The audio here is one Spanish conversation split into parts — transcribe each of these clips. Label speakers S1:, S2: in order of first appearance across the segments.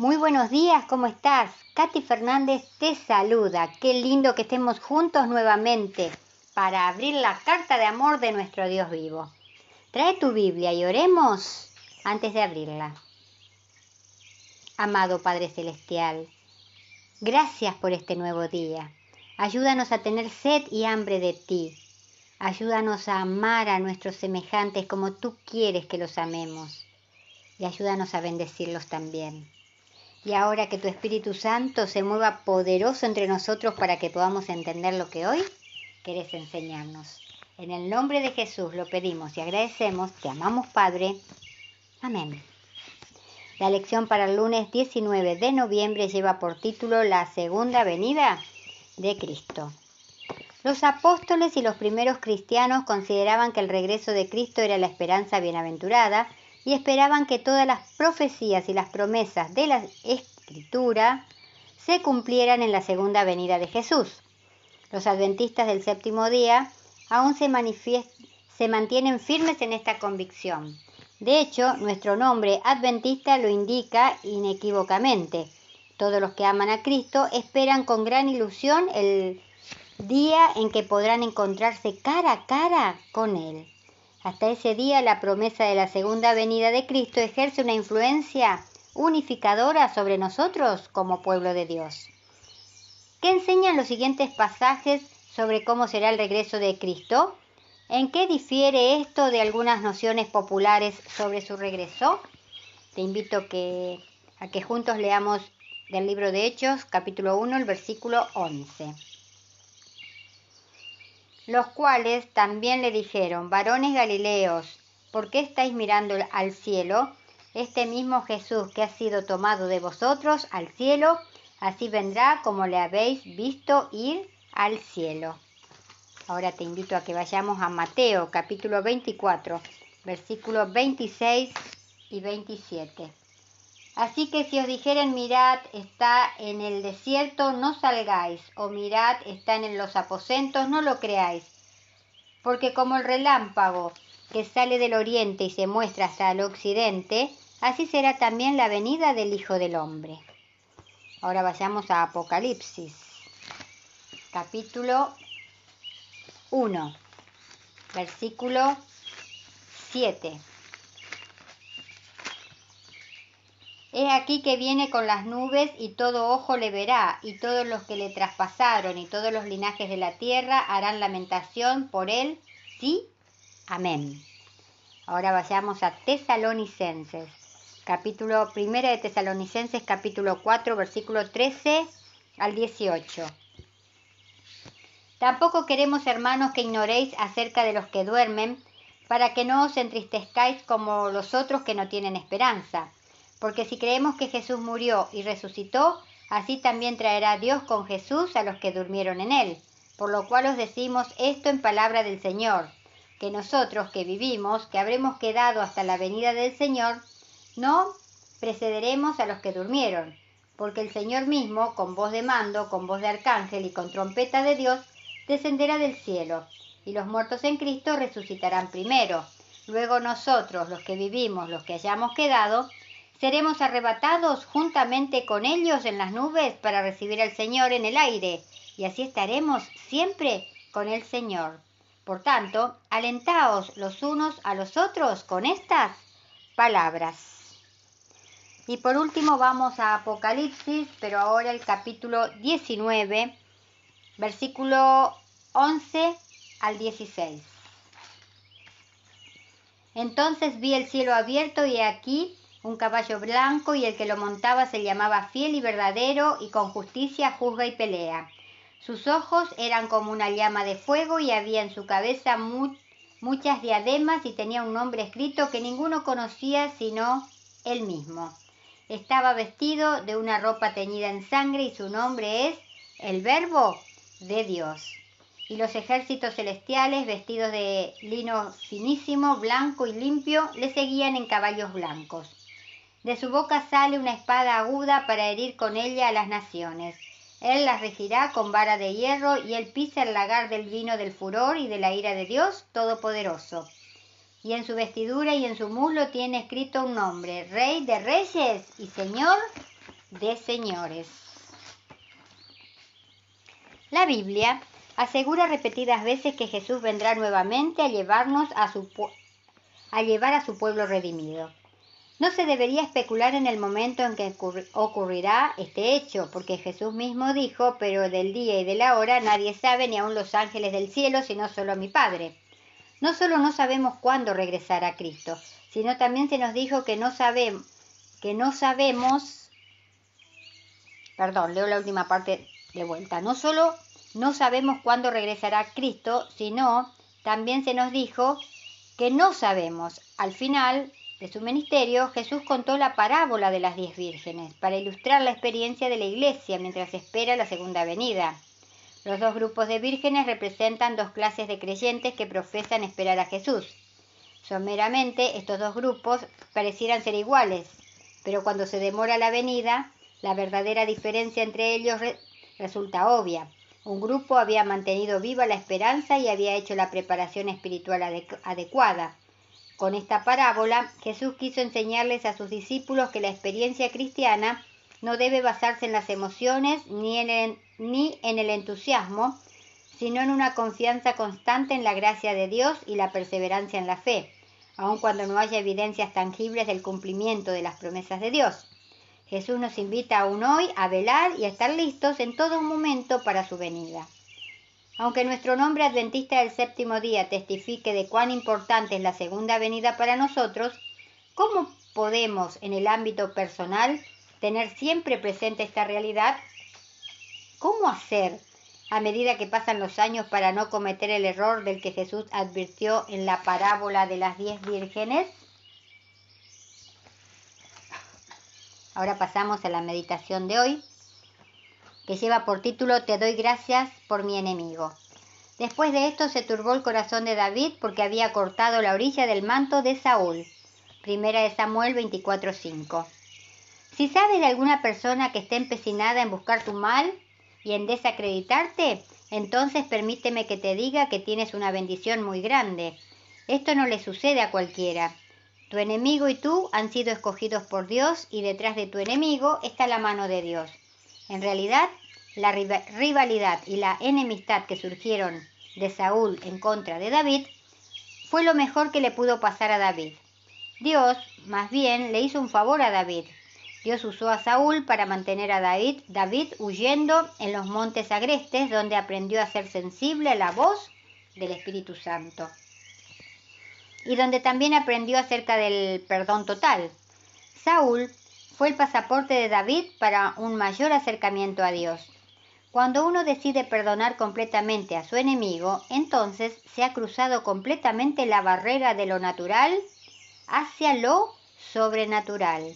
S1: Muy buenos días, ¿cómo estás? Katy Fernández te saluda. Qué lindo que estemos juntos nuevamente para abrir la carta de amor de nuestro Dios vivo. Trae tu Biblia y oremos antes de abrirla. Amado Padre Celestial, gracias por este nuevo día. Ayúdanos a tener sed y hambre de ti. Ayúdanos a amar a nuestros semejantes como tú quieres que los amemos. Y ayúdanos a bendecirlos también. Y ahora que tu Espíritu Santo se mueva poderoso entre nosotros para que podamos entender lo que hoy querés enseñarnos. En el nombre de Jesús lo pedimos y agradecemos. Te amamos, Padre. Amén. La lección para el lunes 19 de noviembre lleva por título La segunda venida de Cristo. Los apóstoles y los primeros cristianos consideraban que el regreso de Cristo era la esperanza bienaventurada y esperaban que todas las profecías y las promesas de la Escritura se cumplieran en la segunda venida de Jesús. Los adventistas del séptimo día aún se mantienen firmes en esta convicción. De hecho, nuestro nombre adventista lo indica inequívocamente. Todos los que aman a Cristo esperan con gran ilusión el día en que podrán encontrarse cara a cara con Él. Hasta ese día, la promesa de la segunda venida de Cristo ejerce una influencia unificadora sobre nosotros como pueblo de Dios. ¿Qué enseñan los siguientes pasajes sobre cómo será el regreso de Cristo? ¿En qué difiere esto de algunas nociones populares sobre su regreso? Te invito a que juntos leamos del libro de Hechos, capítulo 1, el versículo 11. Los cuales también le dijeron: varones galileos, ¿por qué estáis mirando al cielo? Este mismo Jesús que ha sido tomado de vosotros al cielo, así vendrá como le habéis visto ir al cielo. Ahora te invito a que vayamos a Mateo, capítulo 24, versículos 26 y 27. Así que si os dijeren: mirad, está en el desierto, no salgáis, o mirad, está en los aposentos, no lo creáis. Porque como el relámpago que sale del oriente y se muestra hasta el occidente, así será también la venida del Hijo del Hombre. Ahora vayamos a Apocalipsis, capítulo 1, versículo 7. He aquí que viene con las nubes, y todo ojo le verá, y todos los que le traspasaron, y todos los linajes de la tierra harán lamentación por él. Sí, amén. Ahora vayamos a Tesalonicenses, primera de Tesalonicenses, capítulo 4, versículo 13 al 18. Tampoco queremos, hermanos, que ignoréis acerca de los que duermen, para que no os entristezcáis como los otros que no tienen esperanza. Porque si creemos que Jesús murió y resucitó, así también traerá Dios con Jesús a los que durmieron en él. Por lo cual os decimos esto en palabra del Señor, que nosotros que vivimos, que habremos quedado hasta la venida del Señor, no precederemos a los que durmieron. Porque el Señor mismo, con voz de mando, con voz de arcángel y con trompeta de Dios, descenderá del cielo, y los muertos en Cristo resucitarán primero. Luego nosotros, los que vivimos, los que hayamos quedado, seremos arrebatados juntamente con ellos en las nubes para recibir al Señor en el aire, y así estaremos siempre con el Señor. Por tanto, alentaos los unos a los otros con estas palabras. Y por último vamos a Apocalipsis, pero ahora el capítulo 19, versículo 11 al 16. Entonces vi el cielo abierto, y aquí un caballo blanco, y el que lo montaba se llamaba Fiel y Verdadero, y con justicia juzga y pelea. Sus ojos eran como una llama de fuego, y había en su cabeza muchas diademas, y tenía un nombre escrito que ninguno conocía sino él mismo. Estaba vestido de una ropa teñida en sangre, y su nombre es el Verbo de Dios. Y los ejércitos celestiales, vestidos de lino finísimo, blanco y limpio, le seguían en caballos blancos. De su boca sale una espada aguda para herir con ella a las naciones. Él las regirá con vara de hierro, y él pisa el lagar del vino del furor y de la ira de Dios Todopoderoso. Y en su vestidura y en su muslo tiene escrito un nombre: Rey de Reyes y Señor de señores. La Biblia asegura repetidas veces que Jesús vendrá nuevamente a llevar a su pueblo redimido. No se debería especular en el momento en que ocurrirá este hecho, porque Jesús mismo dijo: pero del día y de la hora nadie sabe, ni aun los ángeles del cielo, sino solo mi Padre. No solo no sabemos cuándo regresará Cristo, sino también se nos dijo que no sabemos, leo la última parte de vuelta. No solo no sabemos cuándo regresará Cristo, sino también se nos dijo que no sabemos. Al final de su ministerio, Jesús contó la parábola de las 10 vírgenes para ilustrar la experiencia de la iglesia mientras espera la segunda venida. Los dos grupos de vírgenes representan dos clases de creyentes que profesan esperar a Jesús. Someramente, estos dos grupos parecieran ser iguales, pero cuando se demora la venida, la verdadera diferencia entre ellos resulta obvia. Un grupo había mantenido viva la esperanza y había hecho la preparación espiritual adecuada. Con esta parábola, Jesús quiso enseñarles a sus discípulos que la experiencia cristiana no debe basarse en las emociones ni en el entusiasmo, sino en una confianza constante en la gracia de Dios y la perseverancia en la fe, aun cuando no haya evidencias tangibles del cumplimiento de las promesas de Dios. Jesús nos invita aún hoy a velar y a estar listos en todo momento para su venida. Aunque nuestro nombre adventista del séptimo día testifique de cuán importante es la segunda venida para nosotros, ¿cómo podemos en el ámbito personal tener siempre presente esta realidad? ¿Cómo hacer a medida que pasan los años para no cometer el error del que Jesús advirtió en la parábola de las 10 vírgenes? Ahora pasamos a la meditación de hoy, que lleva por título: Te doy gracias por mi enemigo. Después de esto se turbó el corazón de David porque había cortado la orilla del manto de Saúl. Primera de Samuel 24:5. Si sabes de alguna persona que esté empecinada en buscar tu mal y en desacreditarte, entonces permíteme que te diga que tienes una bendición muy grande. Esto no le sucede a cualquiera. Tu enemigo y tú han sido escogidos por Dios y detrás de tu enemigo está la mano de Dios. En realidad, la rivalidad y la enemistad que surgieron de Saúl en contra de David fue lo mejor que le pudo pasar a David. Dios, más bien, le hizo un favor a David. Dios usó a Saúl para mantener a David huyendo en los montes agrestes, donde aprendió a ser sensible a la voz del Espíritu Santo. Y donde también aprendió acerca del perdón total. Saúl fue el pasaporte de David para un mayor acercamiento a Dios. Cuando uno decide perdonar completamente a su enemigo, entonces se ha cruzado completamente la barrera de lo natural hacia lo sobrenatural.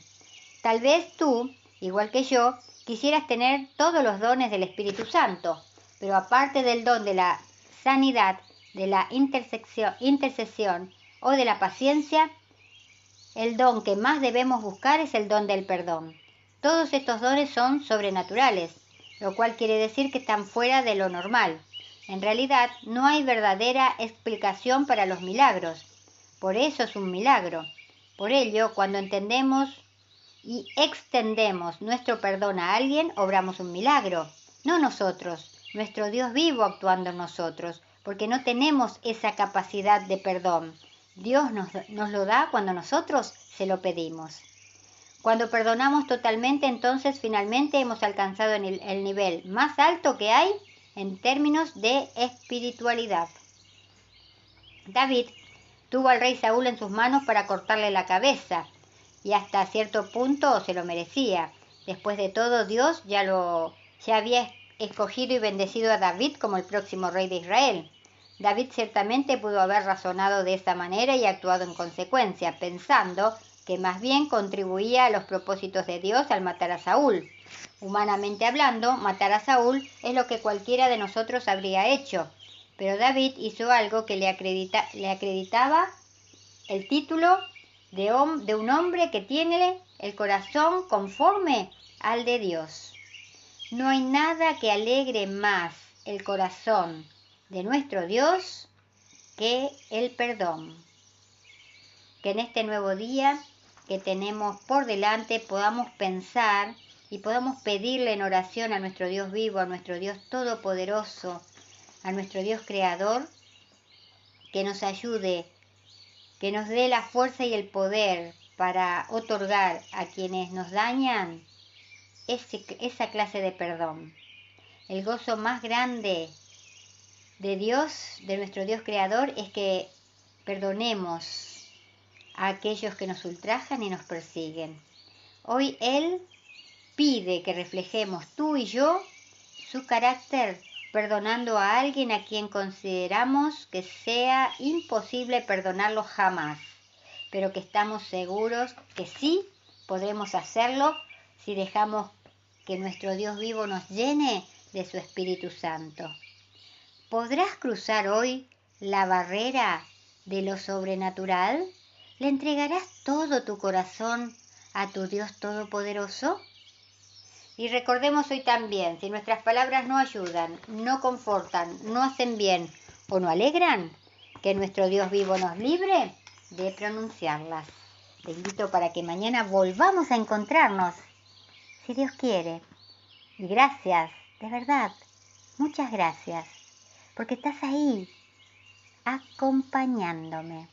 S1: Tal vez tú, igual que yo, quisieras tener todos los dones del Espíritu Santo, pero aparte del don de la sanidad, de la intercesión o de la paciencia, el don que más debemos buscar es el don del perdón. Todos estos dones son sobrenaturales, lo cual quiere decir que están fuera de lo normal. En realidad, no hay verdadera explicación para los milagros. Por eso es un milagro. Por ello, cuando entendemos y extendemos nuestro perdón a alguien, obramos un milagro. No nosotros, nuestro Dios vivo actuando en nosotros, porque no tenemos esa capacidad de perdón. Dios nos lo da cuando nosotros se lo pedimos. Cuando perdonamos totalmente, entonces finalmente hemos alcanzado el nivel más alto que hay en términos de espiritualidad. David tuvo al rey Saúl en sus manos para cortarle la cabeza, y hasta cierto punto se lo merecía. Después de todo, Dios ya había escogido y bendecido a David como el próximo rey de Israel. David ciertamente pudo haber razonado de esa manera y actuado en consecuencia, pensando que más bien contribuía a los propósitos de Dios al matar a Saúl. Humanamente hablando, matar a Saúl es lo que cualquiera de nosotros habría hecho, pero David hizo algo que le acreditaba el título de un hombre que tiene el corazón conforme al de Dios. No hay nada que alegre más el corazón de nuestro Dios que el perdón. Que en este nuevo día que tenemos por delante podamos pensar y podamos pedirle en oración a nuestro Dios vivo, a nuestro Dios todopoderoso, a nuestro Dios creador, que nos ayude, que nos dé la fuerza y el para otorgar a quienes nos dañan esa clase de perdón. El gozo más grande de Dios, de nuestro Dios creador, es que perdonemos a aquellos que nos ultrajan y nos persiguen. Hoy Él pide que reflejemos tú y yo su carácter perdonando a alguien a quien consideramos que sea imposible perdonarlo jamás, pero que estamos seguros que sí podremos hacerlo si dejamos que nuestro Dios vivo nos llene de su Espíritu Santo. ¿Podrás cruzar hoy la barrera de lo sobrenatural? ¿Le entregarás todo tu corazón a tu Dios Todopoderoso? Y recordemos hoy también, si nuestras palabras no ayudan, no confortan, no hacen bien o no alegran, que nuestro Dios vivo nos libre de pronunciarlas. Te invito para que mañana volvamos a encontrarnos, si Dios quiere. Y gracias, de verdad, muchas gracias, porque estás ahí, acompañándome.